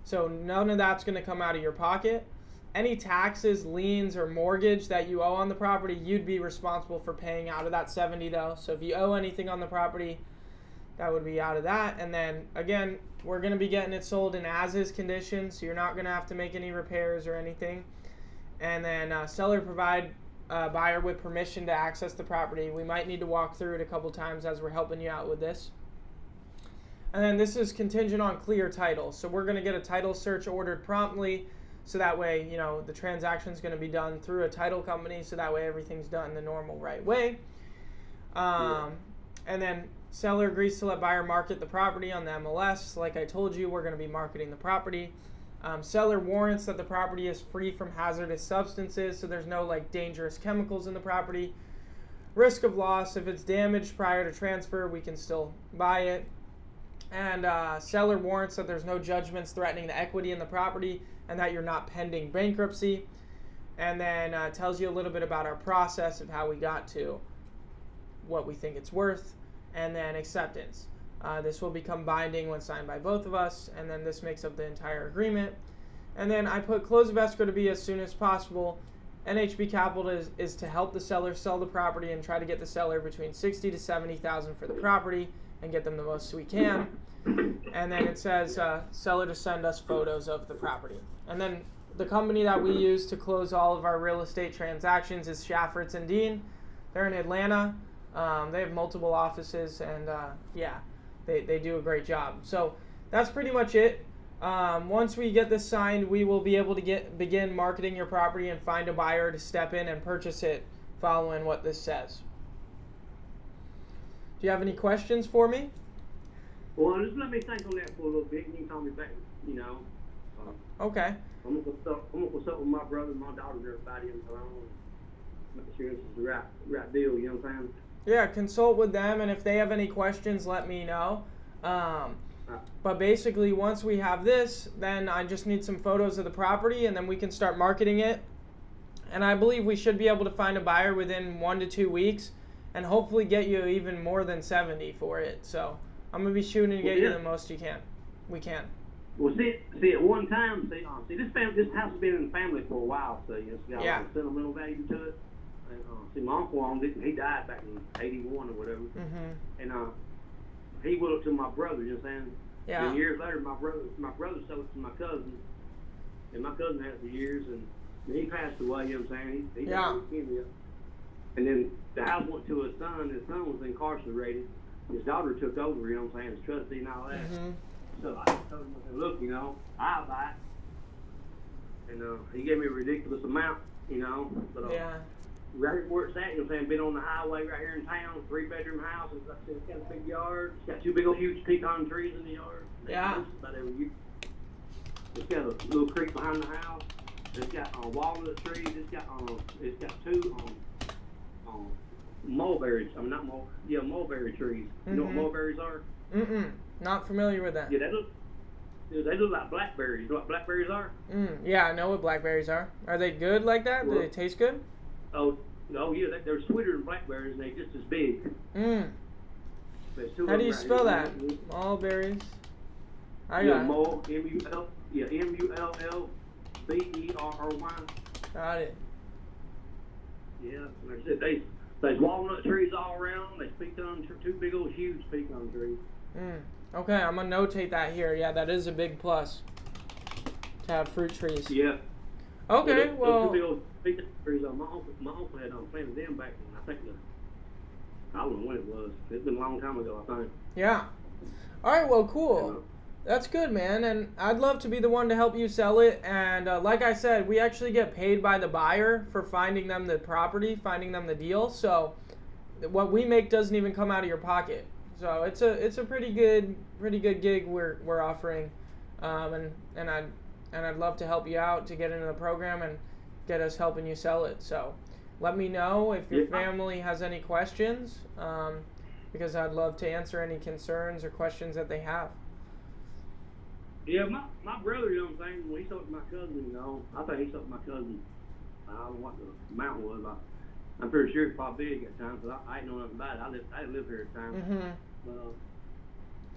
So none of that's going to come out of your pocket. Any taxes, liens, or mortgage that you owe on the property, you'd be responsible for paying out of that $70 though. So if you owe anything on the property, that would be out of that. And then again, we're going to be getting it sold in as-is condition, so you're not going to have to make any repairs or anything. And then seller provide buyer with permission to access the property. We might need to walk through it a couple times as we're helping you out with this. And then this is contingent on clear title. So we're going to get a title search ordered promptly, so that way, you know, the transaction is going to be done through a title company, so that way everything's done the normal right way. And then seller agrees to let buyer market the property on the MLS. Like I told you, we're going to be marketing the property. Seller warrants that the property is free from hazardous substances, so there's no like dangerous chemicals in the property. Risk of loss, if it's damaged prior to transfer, we can still buy it. And seller warrants that there's no judgments threatening the equity in the property and that you're not pending bankruptcy. And then tells you a little bit about our process of how we got to what we think it's worth. And then acceptance. This will become binding when signed by both of us, and then this makes up the entire agreement. And then I put close of escrow to be as soon as possible. NHB Capital is to help the seller sell the property and try to get the seller between $60,000 to $70,000 for the property and get them the most we can. And then it says seller to send us photos of the property. And then the company that we use to close all of our real estate transactions is Shafferts and Dean. They're in Atlanta. They have multiple offices, and yeah, they do a great job. So that's pretty much it. Once we get this signed, we will be able to begin marketing your property and find a buyer to step in and purchase it following what this says. Do you have any questions for me? Well, just let me think on that for a little bit, and you can call me back, you know. Okay. I'm gonna consult with my brother and my daughter and everybody, and so I want to make sure this is the right deal, you know what I'm saying? Yeah, consult with them, and if they have any questions, let me know. But basically, once we have this, then I just need some photos of the property, and then we can start marketing it. And I believe we should be able to find a buyer within 1 to 2 weeks, and hopefully get you even more than 70 for it. So I'm gonna be shooting to get you the most we can. Well, see, at one time, see, this house has been in the family for a while, so it's got a lot of sentimental value to it. And, see, my uncle owned it, and he died back in '81 or whatever. Mm-hmm. And he willed it to my brother, you know what I'm saying? Yeah. And years later, my brother sold it to my cousin, and my cousin had it for years, and he passed away, you know what I'm saying? He died with leukemia. And then the house went to his son. His son was incarcerated. His daughter took over, you know what I'm saying, as trustee and all that. Mm-hmm. So I told him, look, you know, I'll buy it. And he gave me a ridiculous amount, you know. But right here where it's at, you know what I'm saying, been on the highway right here in town, 3-bedroom house. It's got a big yard. It's got 2 big old huge pecan trees in the yard. Yeah. About every year. It's got a little creek behind the house. It's got walnut trees. It's got 2 mulberries. I mean, not mulberry trees. You know what mulberries are? Not familiar with that. Yeah, they look like blackberries. You know what blackberries are? Yeah, I know what blackberries are. Are they good like that? Do they taste good? Oh yeah, they're sweeter than blackberries, and they're just as big. How do you spell that? Mulberries. I got it. M-U-L-L-B-E-R-R-Y. Got it. Yeah, like I said, there's walnut trees all around. There's 2 big old huge pecan trees. Okay, I'm gonna notate that here. Yeah, that is a big plus to have fruit trees. Yeah. Okay, those 2 big old pecan trees. My uncle had planted them back in, I think, I don't know when it was. It's been a long time ago, I think. Yeah. All right. Well, cool. That's good, man. And I'd love to be the one to help you sell it. And like I said, we actually get paid by the buyer for finding them the property, finding them the deal. So what we make doesn't even come out of your pocket. So it's a pretty good gig we're offering. And I'd love to help you out to get into the program and get us helping you sell it. So let me know if your family has any questions, because I'd love to answer any concerns or questions that they have. Yeah, my brother, you know what I'm saying, when he sold to my cousin, you know, I think he sold to my cousin, I don't know what the amount was, about I'm pretty sure it's probably big at times, but I ain't know nothing about it. I didn't live here at the time. Mm-hmm. But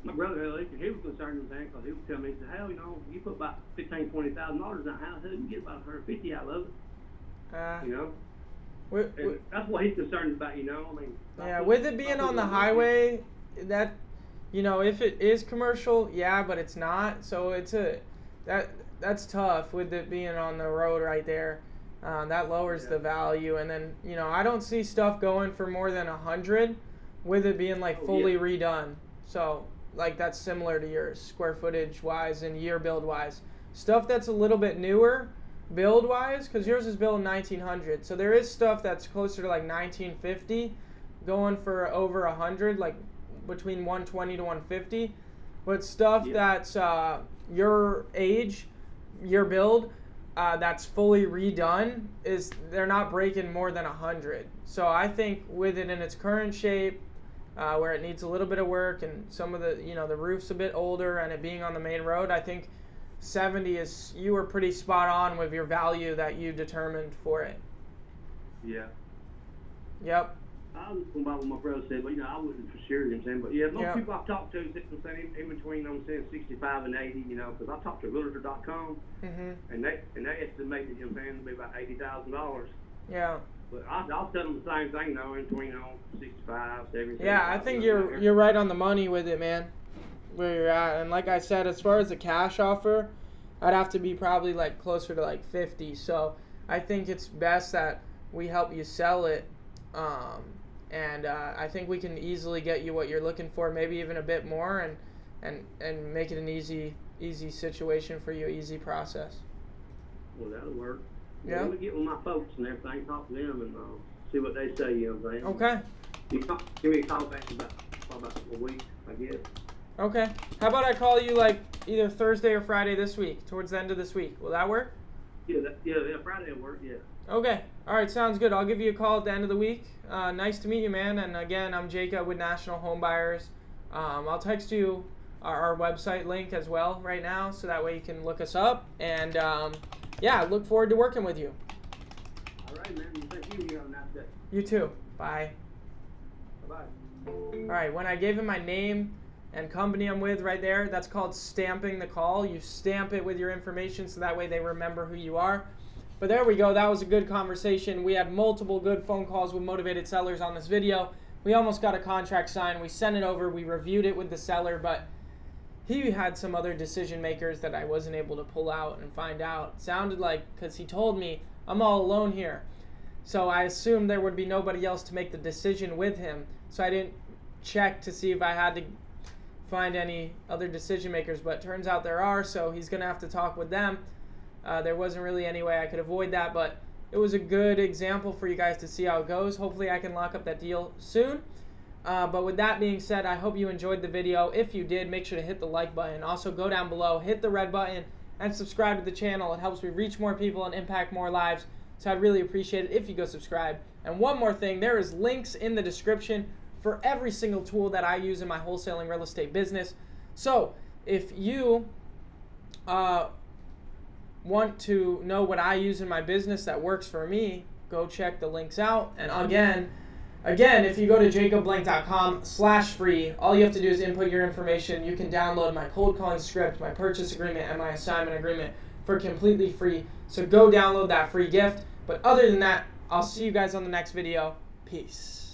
my brother, he was concerned with that because he was telling me, he said, hell, you know, you put about $15,000-$20,000 in that house, you can get about $150 out of it. You know? And that's what he's concerned about, you know. I mean, yeah, with it being on the highway, that, you know, if it is commercial, yeah, but it's not. So it's that's tough with it being on the road right there. That lowers the value, and then, you know, I don't see stuff going for more than 100 with it being like fully redone. So like that's similar to yours, square footage wise and year build wise. Stuff that's a little bit newer build wise, because yours is built in 1900, so there is stuff that's closer to like 1950 going for over 100, like between 120 to 150. But stuff that's your age, your build, that's fully redone, is they're not breaking more than 100. So I think with it in its current shape, where it needs a little bit of work and some of the, you know, the roof's a bit older and it being on the main road, I think 70 is, you were pretty spot on with your value that you determined for it. Yeah. Yep. I was going by what my brother said, but, you know, I wasn't for sure, you know what I'm saying? But, yeah, most people I've talked to, I'm saying in between, I'm saying 65 and 80, you know, because I talked to realtor.com, and they estimated, you know what I'm saying, to be about $80,000. Yeah. But I'll tell them the same thing, though, in between, 65, 70. Yeah, I think you're right on the money with it, man, where you're at. And like I said, as far as the cash offer, I'd have to be probably like closer to like 50. So I think it's best that we help you sell it. And I think we can easily get you what you're looking for, maybe even a bit more, and make it an easy situation for you, easy process. Well, that'll work. Yeah. Let me get with my folks and everything, talk to them, and see what they say, you know what I'm saying? Okay. Give me a call back in about a week, I guess. Okay. How about I call you like either Thursday or Friday this week, towards the end of this week? Will that work? Yeah, Friday will work, yeah. Okay. All right, sounds good. I'll give you a call at the end of the week. Nice to meet you, man. And again, I'm Jacob with National Home Buyers. I'll text you our website link as well right now, so that way you can look us up. And yeah, look forward to working with you. All right, man. Thank you. You have a nice day. You too. Bye. Bye-bye. All right, when I gave him my name and company I'm with right there, that's called stamping the call. You stamp it with your information so that way they remember who you are. But there we go. That was a good conversation. We had multiple good phone calls with motivated sellers on this video. We almost got a contract signed. We sent it over. We reviewed it with the seller, but he had some other decision makers that I wasn't able to pull out and find out. It sounded like, because he told me, I'm all alone here. So I assumed there would be nobody else to make the decision with him. So I didn't check to see if I had to find any other decision makers, but it turns out there are, so he's going to have to talk with them. There wasn't really any way I could avoid that, but it was a good example for you guys to see how it goes. Hopefully I can lock up that deal soon. But with that being said, I hope you enjoyed the video. If you did, make sure to hit the like button. Also, go down below, hit the red button, and subscribe to the channel. It helps me reach more people and impact more lives. So I'd really appreciate it if you go subscribe. And one more thing, there is links in the description for every single tool that I use in my wholesaling real estate business. So if you want to know what I use in my business that works for me, go check the links out. And again, if you go to jacobblank.com/free, all you have to do is input your information. You can download my cold calling script, my purchase agreement, and my assignment agreement for completely free. So go download that free gift. But other than that, I'll see you guys on the next video. Peace.